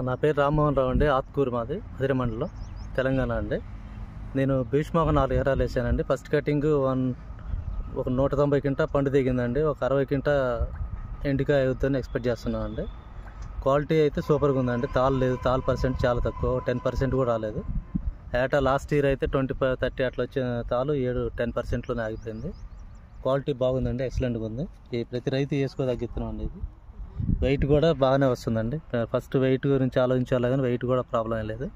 నా పేరు రామ్మోహన్ రావు అండి. ఆత్కూరు మాది అదిరిమండలం తెలంగాణ అండి. నేను భీష్మ ఒక 4 ఎకరాలు వేసానండి. ఫస్ట్ కటింగ్ ఒక 190 కింటా పండు దిగిందండి. ఒక 60 కింటా ఎండికాయ అవుతుందని ఎక్స్పెక్ట్ చేస్తున్నాను అండి. క్వాలిటీ అయితే సూపర్గా ఉందండి. తాలు లేదు, తాలు పర్సెంట్ చాలా తక్కువ, 10% కూడా రాలేదు. ఏటా లాస్ట్ ఇయర్ అయితే 20-30 అట్లా వచ్చిన తాలు 10%లోనే ఆగిపోయింది. క్వాలిటీ బాగుందండి, ఎక్సలెంట్గా ఉంది. ఈ ప్రతి రైతు వేసుకోదగ్గిస్తున్నాం అండి. ఇది వెయిట్ కూడా బాగానే వస్తుందండి. ఫస్ట్ వెయిట్ గురించి ఆలోచించాలి కానీ వెయిట్ కూడా ప్రాబ్లం లేదు,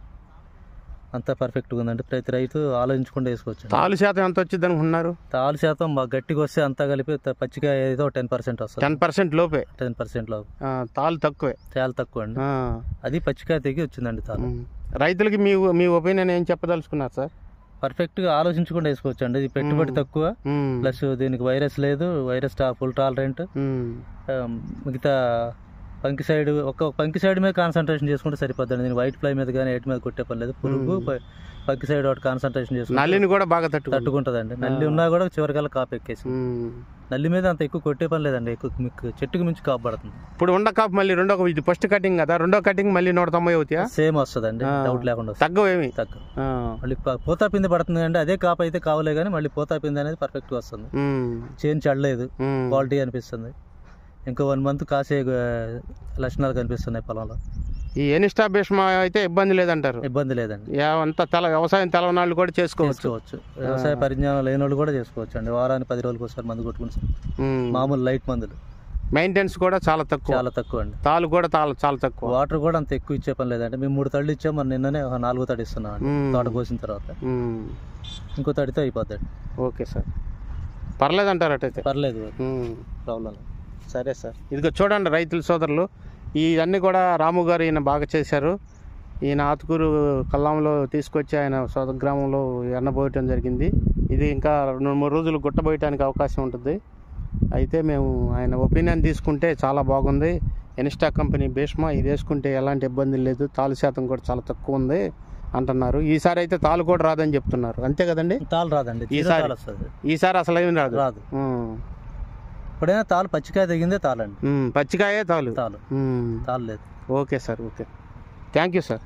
అంతా పర్ఫెక్ట్గా ఉందండి. ప్రతి రైతు ఆలోచించకుండా వేసుకోవచ్చు. తాలు శాతం ఎంత వచ్చింది అనుకుంటున్నారు? తాలు శాతం మాకు గట్టిగా వస్తే అంతా కలిపి పచ్చికాయ ఏదో 10% వస్తుంది. 10% లోపే? 10% లోపు. తాలు తక్కువే? చాలా తక్కువ అండి. అది పచ్చికాయ తెగి వచ్చిందండి తాలు. రైతులకి మీ ఒపీనియన్ ఏం చెప్పదలుచుకున్నారు సార్? పర్ఫెక్ట్గా ఆలోచించకుండా వేసుకోవచ్చు అండి. ఇది పెట్టుబడి తక్కువ, ప్లస్ దీనికి వైరస్ లేదు, వైరస్ ఫుల్ టాలరెంట్. మిగతా పంకి సైడ్ పంకి సైడ్ మీద కాన్సన్ట్రేషన్ చేసుకుంటే సరిపోద్దండి. నేను వైట్ ఫ్లై మీద కానీ ఎయిట్ మీద కొట్టే పని లేదు. పురుగు పంకి సైడ్ ఒకటి కాన్సన్ట్రేషన్ చేసుకుంటే నల్లిని కూడా బాగా తట్టుకుంటుందండి. నల్లి ఉన్నా కూడా చివరికల్లా కాపు ఎక్కేసి, నల్లి మీద అంత ఎక్కువ కొట్టే పని లేదండి. ఎక్కువ మీకు చెట్టుకు మించి కాపు పడుతుంది. ఇప్పుడు ఉన్న కాపు మళ్ళీ ఇది ఫస్ట్ కటింగ్ కదా, రెండో కటింగ్ మళ్ళీ 190 అవుతాయా? సేమ్ వస్తుందండి, డౌట్ లేకుండా. తగ్గవేమి? తగ్గ మళ్ళీ పోతా పిండి పడుతుంది అండి. అదే కాపు అయితే కావలే కానీ మళ్ళీ పోతా పిండి అనేది పర్ఫెక్ట్ గా వస్తుంది. చేంజ్ చడలేదు, క్వాలిటీ అనిపిస్తుంది. ఇంకో 1 మంత్ కాసే లక్షణాలు కనిపిస్తున్నాయి పొలంలో. ఈ ఎనిస్టా భీష్మ అయితే ఇబ్బంది లేదంటారు? ఇబ్బంది లేదండి. అంతా వ్యవసాయం తెలవనాళ్ళు కూడా చేసుకోవచ్చు. వ్యవసాయ పరిజ్ఞానం లేని వాళ్ళు కూడా చేసుకోవచ్చు అండి. వారానికి 10 రోజులకు ఒకసారి మందు కొట్టుకుంటారు, మామూలు లైట్ మందులు. మెయింటెనెన్స్ కూడా చాలా తక్కువ అండి. తాలు కూడా చాలా తక్కువ. వాటర్ కూడా అంత ఎక్కువ ఇచ్చే పని లేదండి. మేము 3 తళ్ళు ఇచ్చాం, మన నిన్ననే 4వ తడి ఇస్తున్నాం అండి. తోట కోసిన తర్వాత ఇంకో తడితో అయిపోతాడు. Okay sir, పర్లేదంటారు? అటైతే పర్లేదు, ప్రాబ్లం. సరే సార్, ఇదిగో చూడండి రైతుల సోదరులు, ఇవన్నీ కూడా రాము గారు ఈయన బాగా చేశారు. ఈయన ఆత్కూరు కల్లాంలో తీసుకొచ్చి ఆయన సోదర గ్రామంలో ఎండబోయటం జరిగింది. ఇది ఇంకా 2-3 రోజులు గుట్టబోయటానికి అవకాశం ఉంటుంది. అయితే మేము ఆయన ఒపీనియన్ తీసుకుంటే చాలా బాగుంది. ఎనిస్టా కంపెనీ భీష్మ ఇది వేసుకుంటే ఎలాంటి ఇబ్బంది లేదు, తాలు శాతం కూడా చాలా తక్కువ ఉంది అంటున్నారు. ఈసారి అయితే తాలు కూడా రాదని చెప్తున్నారు, అంతే కదండి? తాలు రాదండి ఈసారి అసలు ఏమి రాదు. ఇప్పుడైనా తాలు పచ్చికాయ తెగిందే తాలండి. పచ్చికాయే తాలు లేదు. Okay sir, okay, thank you sir.